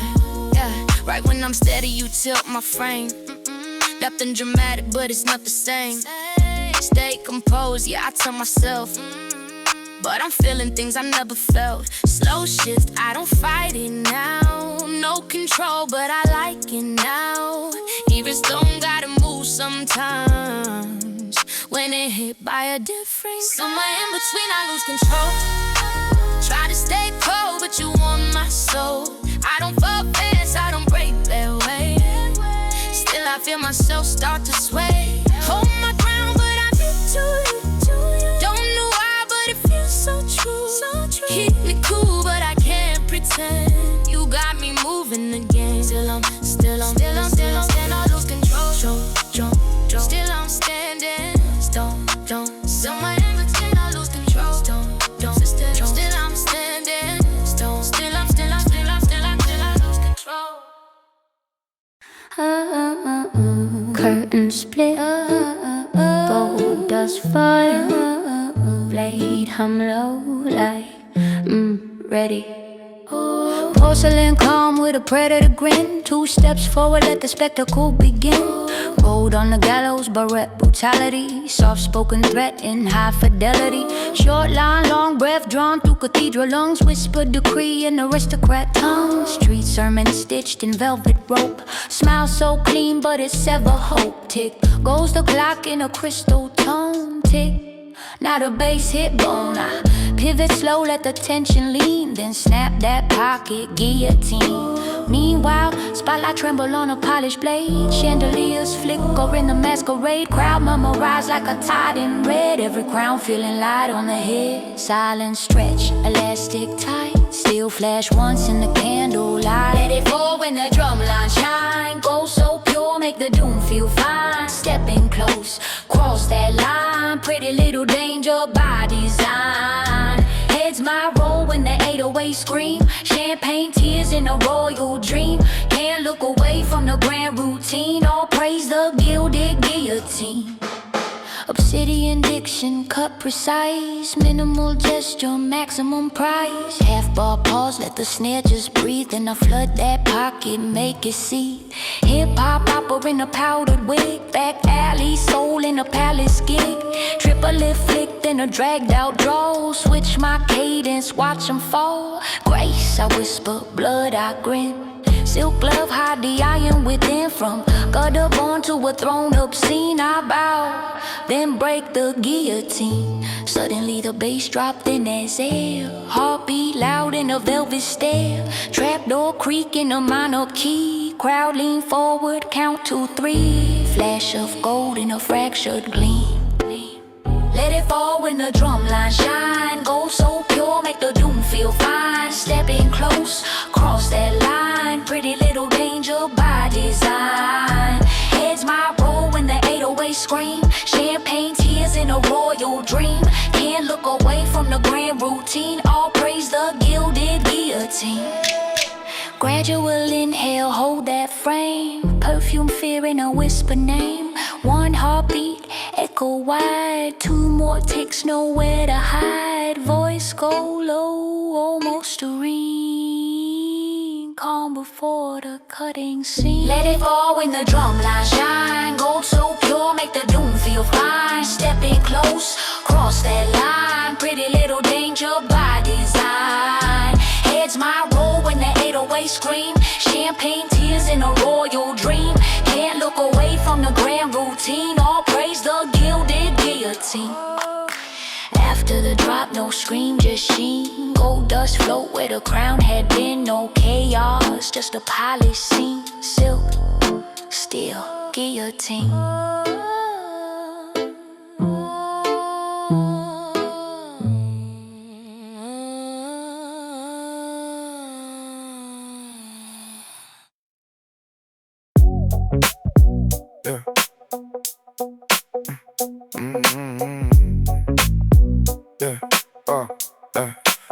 [SPEAKER 2] yeah. Right when I'm steady, you tilt my frame. Nothing dramatic, but it's not the same. Stay composed, yeah, I tell myself. But I'm feeling things I never felt. Slow shift, I don't fight it now. No control, but I like it now. Even stone gotta move sometimes. When it hit by a different somewhere in between I lose control. Try to stay cold, but you want my soul. I don't fall fast, I don't break that way. Still I feel myself start to sway. Hold my ground, but I get to you. Don't know why, but it feels so true. Keep me cool, but I can't pretend. You got me moving again. Still I lose control. Still I'm standing. Don't. Somewhere in between I lose control. Don't. Still I'm standing. Still I lose control. Curtain split. Bowl dust fire. Blade hum low like ready. Porcelain calm with a predator grin. 2 steps forward, let the spectacle begin. Gold on the gallows, barrette brutality. Soft-spoken threat in high fidelity. Short line, long breath drawn through cathedral lungs. Whispered decree in aristocrat tongue. Street sermon stitched in velvet rope. Smile so clean, but it's ever hope. Tick, goes the clock in a crystal tone. Tick, now the bass hit bone. I pivot slow, let the tension lean. Then snap that pocket guillotine. Meanwhile, spotlight tremble on a polished blade. Chandeliers flicker in the masquerade. Crowd memorize like a tide in red. Every crown feeling light on the head. Silent stretch, elastic tight. Still flash once in the candlelight. Let it fall when the drum line shine. Go so pure, make the doom feel fine. Stepping close, cross that line. Pretty little danger by design. Heads my roll when the 808 scream. Champagne tears in a royal dream. Can't look away from the grand routine. All praise the gilded guillotine. Obsidian diction, cut precise. Minimal gesture, maximum price. Half bar pause, let the snare just breathe. Then I flood that pocket, make it see. Hip hop opera in a powdered wig. Back alley, soul in a palace gig. Triple lip flick, then a dragged out draw. Switch my cadence, watch them fall. Grace, I whisper, blood, I grin. Silk glove, hide the iron within. From gutter born to a throne obscene, I bow, then break the guillotine. Suddenly the bass dropped in as air. Heartbeat loud in a velvet stare. Trapdoor creak in a minor key. Crowd lean forward, count to 3. Flash of gold in a fractured gleam. Let it fall when the drum line shine. Gold so pure, make the doom feel fine. Stepping close, cross that line. Pretty little danger by design. Heads my roll when the 808 scream. Champagne tears in a royal dream. Can't look away from the grand routine. All praise the gilded guillotine. Gradual inhale, hold that frame. Perfume, fear in a whisper name. One heartbeat, echo wide. 2 more ticks, nowhere to hide. Voice go low, almost serene. Calm before the cutting scene. Let it fall when the drum line shine. Gold so pure, make the doom feel fine. Stepping close, cross that line. Pretty little danger by design. Heads my roll when the 808 scream. Champagne tears in a royal dream. Can't look away from the grand routine. All praise the gilded guillotine. After the drop, no scream, just sheen. Gold dust float where the crown had been. No chaos, just a polished scene. Silk, steel, guillotine.
[SPEAKER 1] Yeah.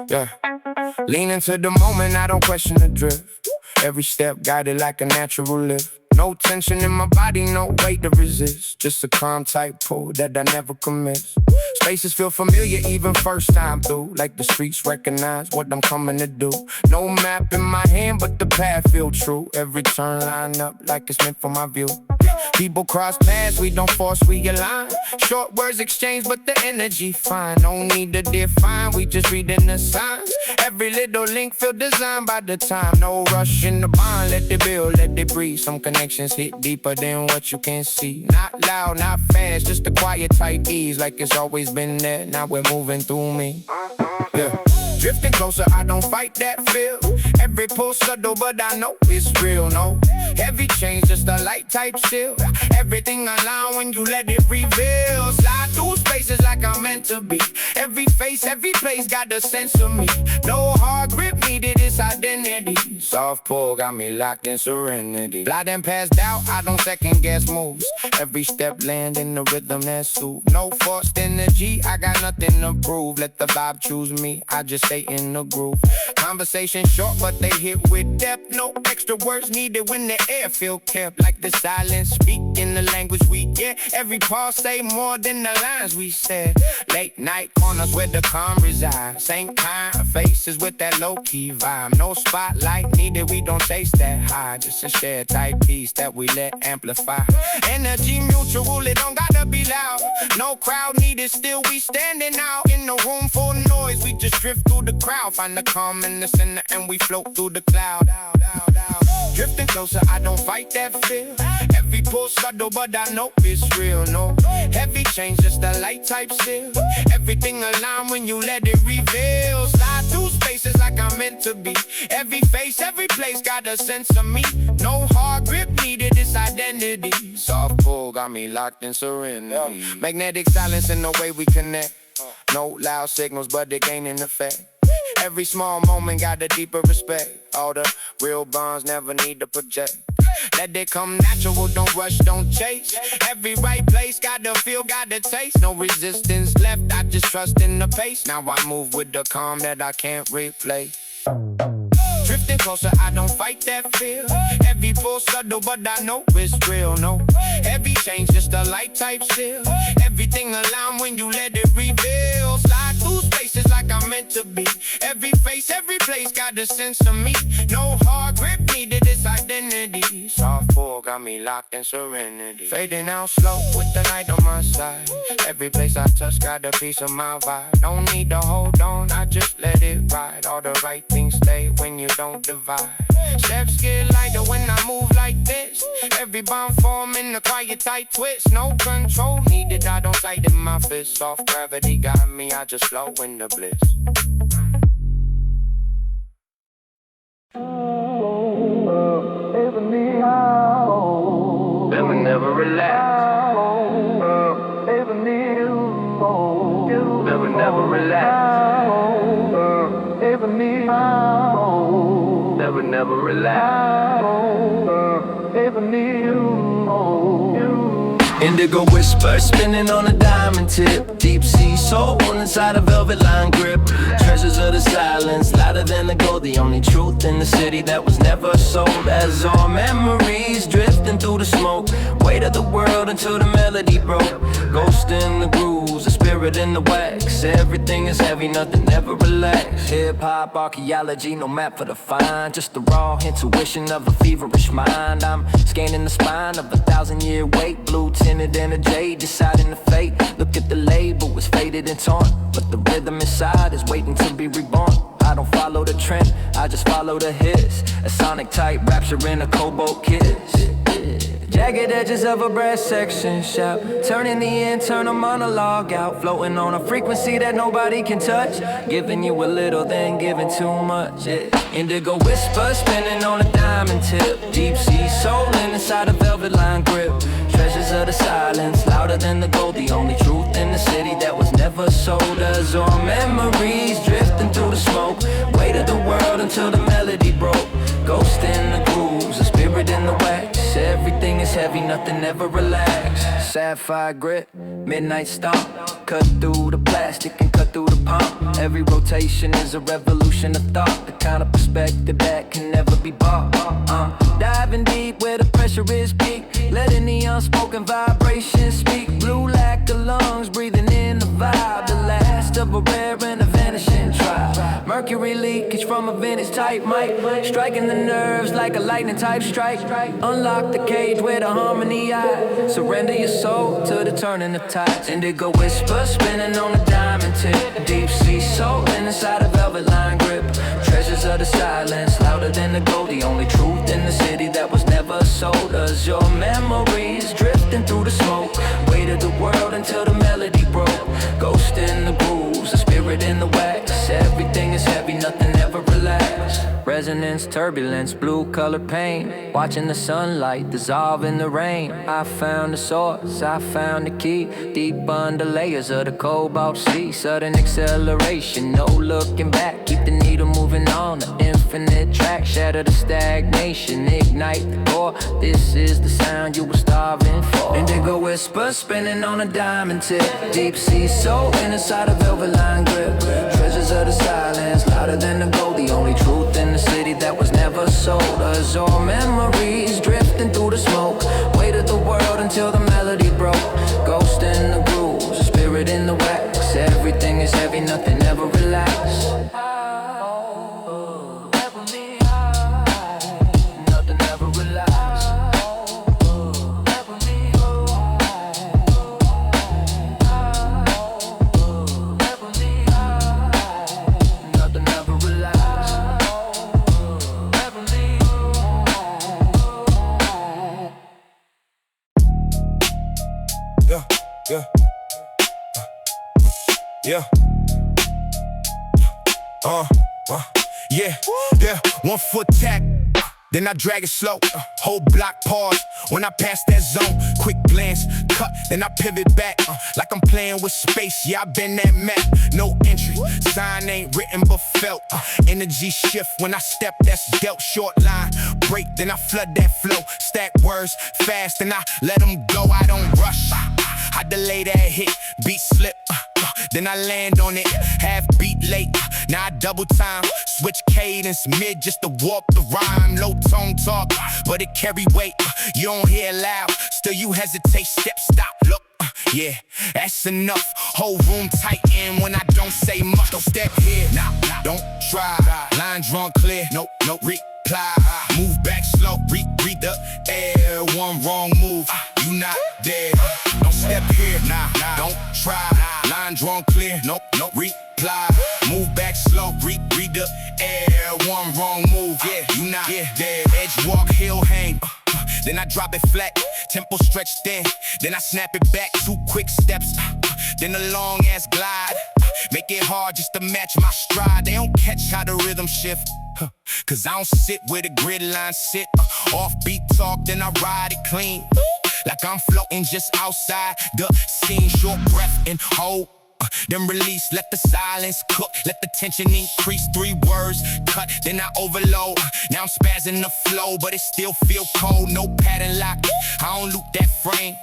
[SPEAKER 1] Yeah. Lean into the moment, I don't question the drift. Every step guided like a natural lift. No tension in my body, no weight to resist. Just a calm tight pull that I never could miss. Spaces feel familiar even first time through. Like the streets recognize what I'm coming to do. No map in my hand, but the path feel true. Every turn line up like it's meant for my view. People cross paths, we don't force, we align. Short words exchange, but the energy fine. No need to define, we just reading the signs. Every little link feel designed by the time. No rush in the bond, let it build, let it breathe. Some connections hit deeper than what you can see. Not loud, not fast, just a quiet type ease. Like it's always been there, now we're moving through me. Yeah. Drifting closer, I don't fight that feel. Every pull subtle, but I know it's real, no. Heavy change, just a light type still. Everything align when you let it reveal. Slide through spaces like I'm meant to be. Every face, every place got the sense of me. No hard grip needed, it's identity. Soft pull got me locked in serenity. Glide and pass doubt, I don't second guess moves. Every step land in the rhythm that's soothed. No forced energy, I got nothing to prove. Let the vibe choose me, I just stay in the groove. Conversation short, but they hit with depth. No extra words needed when the air feel kept. Like the silence, speak in the language we get. Every pause say more than the lines we said. Late night corners where the calm resides. Same kind of faces with that low-key vibe. No spotlight needed, we don't chase that high. Just a shared type piece that we let amplify. Energy mutual, it don't gotta be loud. No crowd needed, still we standing out. In the room full of noise, we just drift through the crowd. Find the calm in the center and we float through the cloud. Drifting closer, I don't fight that feel. Every pull subtle, but I know it's real, no. Heavy change, just a light type still. Everything align when you let it reveal. Slide through spaces like I'm meant to be. Every face, every place got a sense of me. No hard grip needed, it's identity. Soft pull got me locked in serenity. Magnetic silence in the way we connect. No loud signals, but they gaining effect. Every small moment got a deeper respect. All the real bonds never need to project. Let it come natural, don't rush, don't chase. Every right place, gotta feel, gotta taste. No resistance left, I just trust in the pace. Now I move with the calm that I can't replace. Drifting drifting closer, I don't fight that fear. Every full subtle, but I know it's real, no. Every change, just a light type still. Everything aligned when you let it reveal. Slide through spaces like I'm meant to be. Every face, every place got a sense of me. No hard grip needed, it's identity. Soft four got me locked in serenity. Fading out slow with the night on my side. Every place I touch got a piece of my vibe. Don't need to hold on, I just let it ride. All the right things stay when you don't divide. Steps get lighter when I move like this. Every bomb form in a quiet tight twist. No control needed, I don't tighten my fist. Soft gravity got me, I just flow in the bliss. Never, never relax. Never, never relax. Never, never relax. Indigo whisper spinning on a diamond tip. Deep sea soul inside a velvet line grip. Treasures of the silence, louder than the gold. The only truth in the city that was never sold. As all memories drifting through the smoke. Weight of the world until the melody broke. Ghost in the grooves, the spirit in the wax. Everything is heavy, nothing ever relax. Hip-hop archaeology, no map for the find. Just the raw intuition of a feverish mind. I'm scanning the spine of 1,000-year wait. Blue tinted and a jade, deciding the fate. Look at the label, it's faded and torn, but the rhythm inside is waiting to be reborn. I don't follow the trend, I just follow the hits. A sonic type rapture in a Cobalt kiss. Jagged edges of a brass section shout, turning the internal monologue out. Floating on a frequency that nobody can touch. Giving you a little, then giving too much. Indigo whisper spinning on a diamond tip. Deep sea soul inside a velvet line grip. Treasures of the silence, louder than the gold. The only truth in the city that was never sold. Us all memories drifting through the smoke. Weight of the world until the melody broke. Ghost in the grooves, a spirit in the wax. Everything is heavy, nothing ever relax. Sapphire grit, midnight stomp. Cut through the plastic and cut through the pump. Every rotation is a revolution of thought. The kind of perspective that can never be bought. Diving deep where the pressure is peak. Letting the unspoken vibrations speak. Blue lack of lungs, breathing in the vibe. The last of a rare and a vanishing tribe. Mercury leakage from a vintage type mic. Striking the nerves like a lightning type strike. Unlock the cage where the harmony hides. Surrender your soul to the turning of tides. Indigo whisper spinning on a diamond tip. Deep sea soul inside a velvet line grip. Treasures of the silence, louder than the gold. The only truth in the city that was never sold. Us your memories drifting through the smoke. Weight of the world until the melody broke. Ghost in the grooves, the spirit in the wax. Everything is heavy, nothing ever relax. Resonance, turbulence, blue colored pain. Watching the sunlight dissolve in the rain. I found the source, I found the key. Deep under layers of the cobalt sea. Sudden acceleration, no looking back. Keep the needle moving on, the infinite track. Shatter the stagnation, ignite the core. This is the sound you were starving for. Indigo whisper spinning on a diamond tip. Deep sea soul inside a velvet line grip. Treasures of the silence, louder than the gold. The only truth in the city that was never sold. Us all memories drifting through the smoke. Weight of the world until the melody broke. Ghost in the grooves, spirit in the wax. Everything is heavy, nothing ever relax. Nothing ever relax. Nothing ever relax. Yeah. Yeah. Yeah. 1 foot tap, then I drag it slow. Whole block pause when I pass that zone. Quick glance, cut, then I pivot back. Like I'm playing with space, yeah, I been that map. No entry, sign ain't written but felt. Energy shift when I step, that's dealt. Short line, break, then I flood that flow. Stack words fast, then I let them go, I don't rush. I delay that hit, beat slip, then I land on it. Half beat late, now I double time. Switch cadence mid just to warp the rhyme. Low tone talk, but it carry weight. You don't hear loud, still you hesitate. Step, stop, look. Yeah, that's enough. Whole room tighten when I don't say much. Don't step here, nah, don't try. Line drawn clear, no reply. Move back slow, read the air. One wrong move, you not there. Don't step here, nah, don't try. Line drawn clear, no reply. Move back slow, read the air. One wrong move, yeah, you not there. Edge walk, heel hang. Then I drop it flat, tempo stretched in. Then I snap it back, 2 quick steps. Then a long ass glide. Make it hard just to match my stride. They don't catch how the rhythm shift. Cause I don't sit where the grid lines sit. Offbeat talk, then I ride it clean. Like I'm floating just outside the scene. Short breath and hold. Then release, let the silence cook. Let the tension increase, 3 words cut, then I overload. Now I'm spazzing the flow, but it still feel cold. No pattern lock, I don't loop that frame.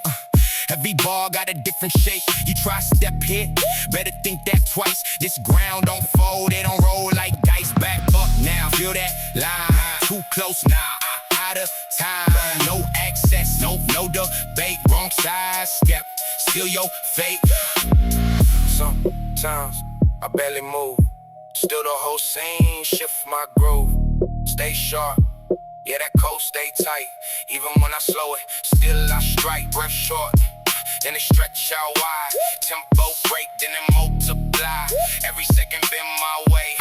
[SPEAKER 1] Every bar got a different shape. You try step here, better think that twice. This ground don't fold, they don't roll like dice. Back up now, feel that line. Too close now, out of time. No access, no debate. Wrong side step, still your fate. Sometimes I barely move. Still the whole scene shift my groove. Stay sharp, yeah that code stay tight. Even when I slow it, still I strike. Breath short, then it stretch out wide. Tempo break, then it multiply. Every second been my way.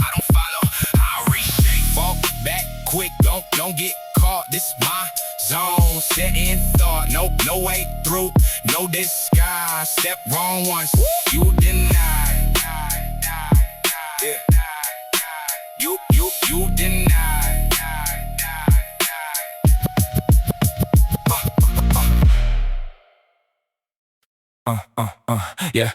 [SPEAKER 1] I don't follow, I reshape. Fall back quick, don't get caught. This my zone, set in thought. No way through, no disguise. Step wrong once, you deny. Yeah. You deny. Yeah.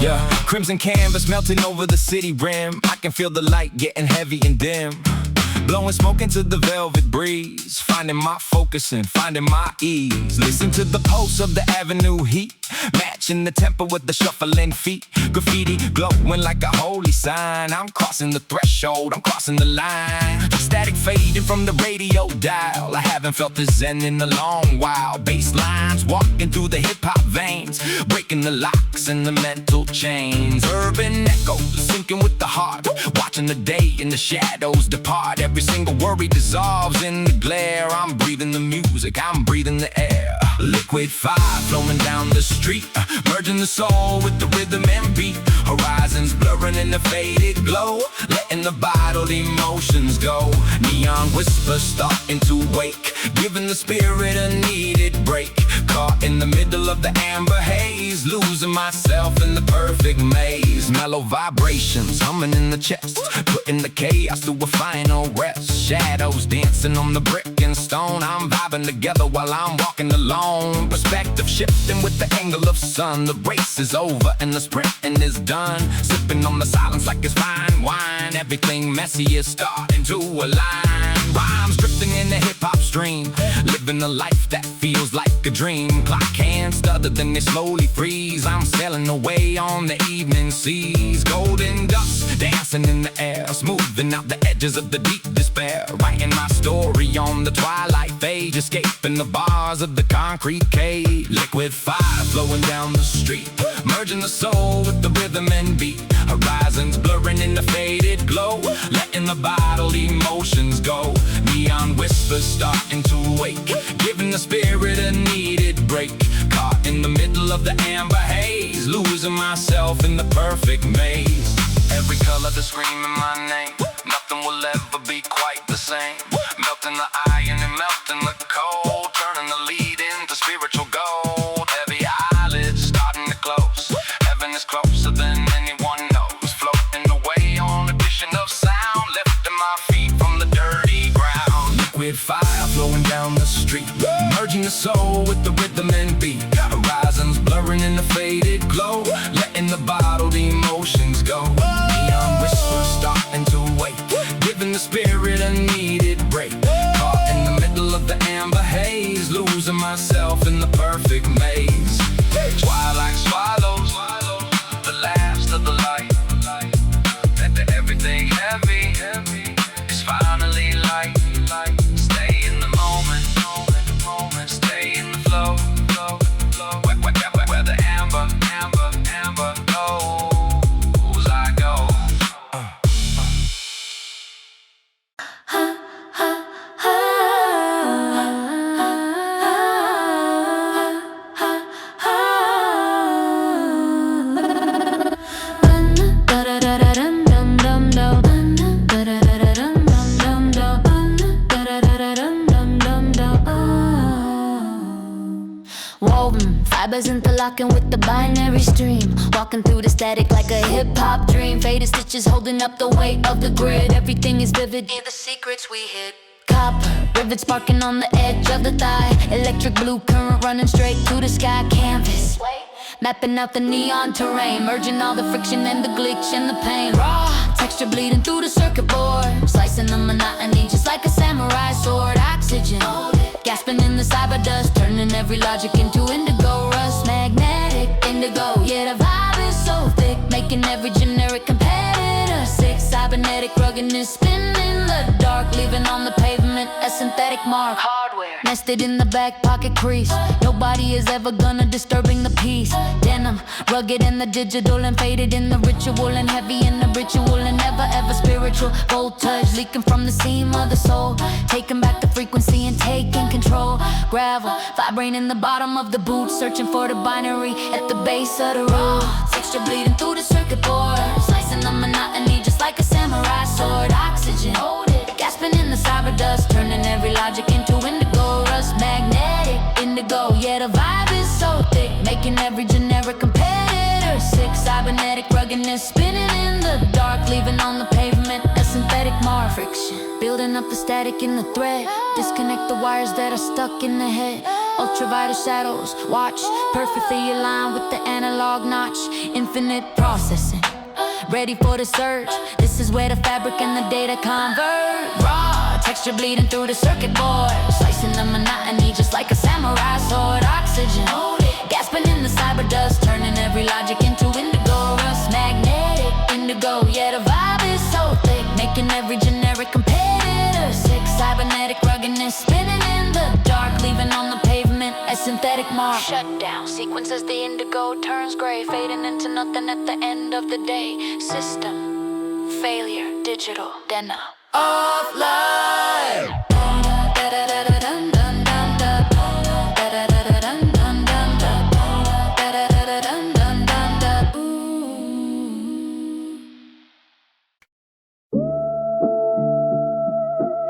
[SPEAKER 1] Yeah. Crimson canvas melting over the city rim. I can feel the light getting heavy and dim. Blowing smoke into the velvet breeze. Finding my focus and finding my ease. Listen to the pulse of the avenue heat. Matching the tempo with the shuffling feet. Graffiti glowing like a holy sign. I'm crossing the threshold, I'm crossing the line. Static fading from the radio dial. I haven't felt the zen in a long while. Bass lines walking through the hip-hop veins. Breaking the locks and the mental chains. Urban echoes sinking with the heart. Watching the day in the shadows depart. Every single worry dissolves in the glare. I'm breathing the music, I'm breathing the air. Liquid fire flowing down the street. Merging the soul with the rhythm and beat. Horizons blurring in the faded glow. Letting the bottled emotions go. Neon whispers starting to wake. Giving the spirit a needed break. Caught in the middle of the amber haze. Losing myself in the perfect maze. Mellow vibrations humming in the chest. Putting the chaos to a final rest. Shadows dancing on the brick and stone. I'm vibing together while I'm walking alone. Perspective shifting with the angle of sun. The race is over and the sprinting is done. Sipping on the silence like it's fine wine. Everything messy is starting to align. Rhymes drifting in the hip-hop stream. Living a life that feels like a dream. Clock hands stutter, then they slowly freeze. I'm sailing away on the evening seas. Golden dust dancing in the air. Smoothing out the edges of the deep despair. Writing my story on the twilight phase. Escaping the bars of the concrete cave. Liquid fire flowing down the street. Merging the soul with the rhythm and beat. Horizons blurring in the faded glow. Letting the bottled emotions go. Neon whispers starting to wake. Giving the spirit a needed break. Caught in the middle of the amber haze. Losing myself in the perfect maze. Every color that's screaming my name. Nothing will ever be quite the same. Melting the iron and melting the cold. Turning the lead into spiritual gold. Heavy eyelids starting to close. Heaven is closer than anyone knows. Floating away on a vision of sound. Lifting my feet from the dirty ground. Liquid fire flowing down the street. Merging the soul with the rhythm and beat. Horizons blurring in the faded glow. Letting the bottled emotions go. Neon whispers the spirit, a needed break. Caught in the middle of the amber haze, losing myself in the perfect maze. Twilight swallows the last of the light. Let everything heavy is finally light. Stay in the moment, stay in the flow. Where the amber goes, I go.
[SPEAKER 2] Woven fibers interlocking with the binary stream, walking through the static like a hip-hop dream. Faded stitches holding up the weight of the grid. Everything is vivid, the secrets we hid. Copper rivets sparking on the edge of the thigh. Electric blue current running straight to the sky. Canvas mapping out the neon terrain, merging all the friction and the glitch and the pain. Raw texture bleeding through the circuit board, slicing the monotony just like a samurai sword. Oxygen gasping in the cyber dust, turning every logic into indigo rust. Magnetic indigo, yeah, the vibe is so thick, making every generic competitor sick. Cybernetic ruggedness spinning the dark, leaving on the pavement a synthetic mark. Hardware nested in the back pocket crease, nobody is ever gonna disturbing the peace. Denim, rugged in the digital and faded in the ritual, and heavy in the ritual and never ever spiritual. Voltage leaking from the seam of the soul, taking back the frequency and taking control. Gravel, vibrating in the bottom of the boot, searching for the binary at the base of the road. Texture bleeding through the circuit board, slicing the monotony just like a samurai sword. Oxygen, gasping in the cyber dust, turning every logic into indigo rust. Magnetic indigo, yeah, the vibe is so thick, making every generic competitor sick. Cybernetic ruggedness spinning in the dark, leaving on the pavement a synthetic mark. Friction building up the static in the thread, disconnect the wires that are stuck in the head. Ultraviolet shadows watch, perfectly aligned with the analog notch. Infinite processing, ready for the surge. This is where the fabric and the data converge. Raw texture bleeding through the circuit board, slicing the monotony just like a samurai sword. Oxygen gasping in the cyber dust, turning every logic into indigo rust. Magnetic indigo, yeah, the vibe is so thick, making every generic competitor sick. Cybernetic ruggedness spinning in the dark, leaving on the pavement a synthetic mark. Shutdown sequence as the indigo turns gray, fading into nothing at the end of the day. System failure, digital then offline.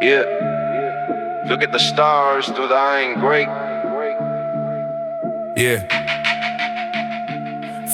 [SPEAKER 1] Yeah, look at the stars through the iron grate. Yeah,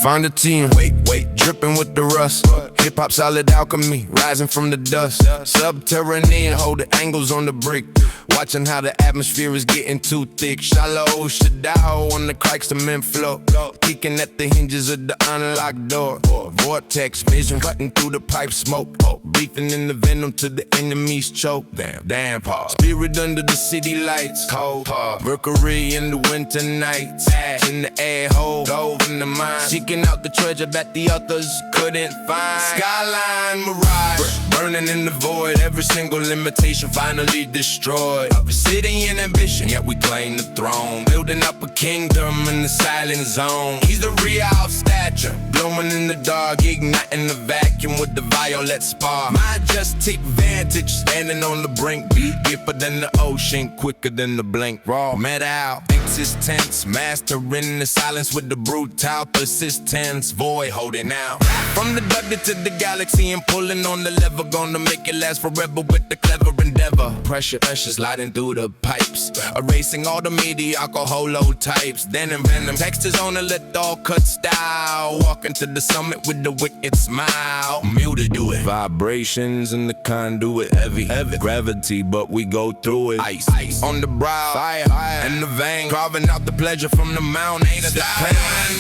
[SPEAKER 1] find a team, wait, dripping with the rust. Hip-hop solid alchemy, rising from the dust. Subterranean, holding angles on the brick, watching how the atmosphere is getting too thick. Shallow, shadow on the cracks of men flow, peeking at the hinges of the unlocked door. Vortex vision cutting through the pipe smoke, breathing in the venom to the enemy's choke. Damn, pause. Spirit under the city lights, cold pause. Mercury in the winter nights, ash in the air hole, gold in the mind, seeking out the treasure that the others couldn't find. Skyline mirage, burning in the void, every single limitation finally destroyed. Obsidian ambition, yet we claim the throne, building up a kingdom in the silent zone. He's the real stature, blooming in the dark, igniting the vacuum with the violet spark. Majestic vantage, standing on the brink, beat deeper than the ocean, quicker than the blink. Raw metal existence, mastering the silence with the brutal persistence. Void holding out from the dugget to the galaxy and pulling on the lever, gonna make it last forever with the clever endeavor. Pressure sliding through the pipes, erasing all the mediocre holotypes. Denim venom textures on a lethal cut style, walking to the summit with the wicked smile. Muted do it, vibrations in the conduit, heavy gravity, but we go through it. Ice on the brow, fire in the vein, carving out the pleasure from the mount. Ain't a the pain.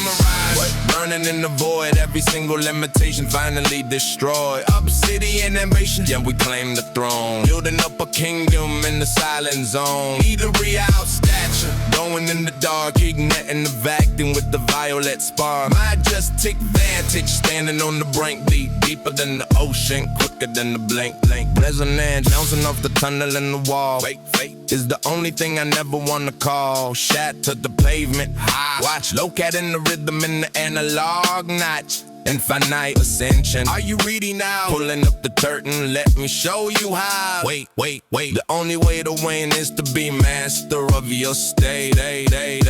[SPEAKER 1] Mirage, burning in the void. Every single limitation finally destroyed. Obsidian ambition, yeah, we claim the throne. Building up a kingdom in the silent zone. Need a real stature, going in the dark, igniting the vacuum with the violet spark. Majestic vantage, standing on the brink, deeper than the ocean, quicker than the blink. Resonance, bouncing off the tunnel in the wall. Fate is the only thing I never wanna call. Shatter the pavement, watch, low cat in the rhythm in the analog notch. Infinite ascension. Are you ready now? Pulling up the curtain, let me show you how. Wait. The only way to win is to be master of your state. Skyline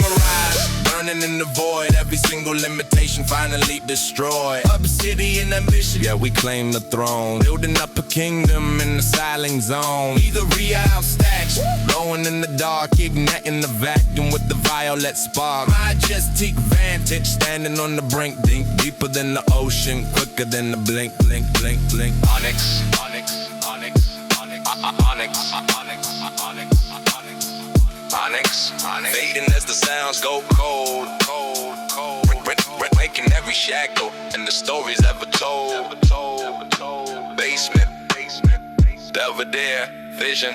[SPEAKER 1] mirage, burning in the void. Every single limitation finally destroyed. Obsidian ambition, yeah, we claim the throne. Building up a kingdom in the silent zone. Be the real statue, glowing in the dark, igniting the vacuum with the violet spark. Majestic vantage, standing on the brink, deeper than the ocean, quicker than the blink. Onyx. Fading as the sounds go cold. Breaking every shackle and the stories ever told. Basement, Belvedere, vision,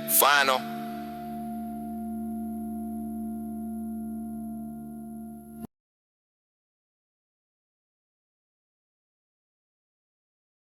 [SPEAKER 1] final.